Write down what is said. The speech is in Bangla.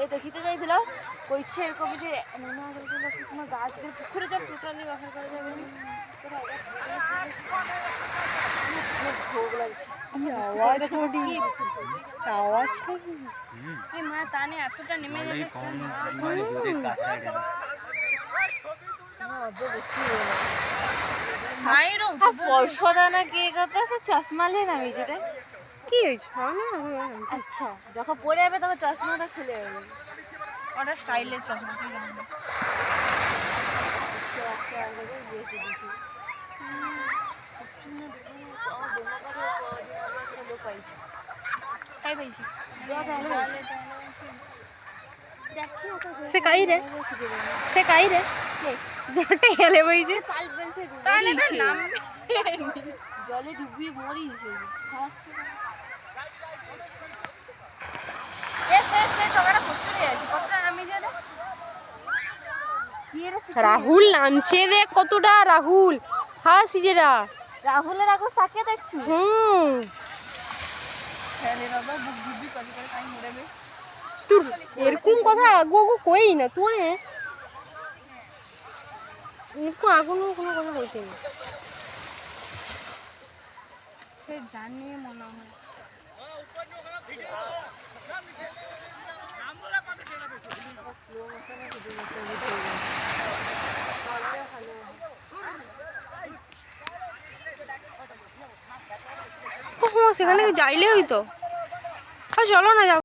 এ দেখিতে যাইছিল কইছে এরকম যে মনে হয় কোনো গাছ পুকুরে জল টোটালি ব্যবহার করা যাবে না ভোগ লাগছে আওয়াজটা এই মা টানে এতটা নেমে যাচ্ছে স্পর্শদানা কে করতেছে চশমা নিয়ে নামিয়েছে রে কি হয়েছে? আচ্ছা যখন পরে যাবে তখন চশমাটা খুলে যাবে ওটা স্টাইলের চশমা কি জানি তাই পাইছি से काई रे জটে হেলে বইছে তাহলে তার নাম জলে ডুবিয়ে মরিয়েছে রাহুল নামছে দেখ কতটা রাহুল হ্যাঁ সিজেরা রাহুলের আগস তাকে দেখছো তোর এরকম কথা আগু কই না তুই এরকম আগুনও কোনো কথা বলতে না সে জানি মনে হয় সেখানে যাইলে হইতো চলো না যাও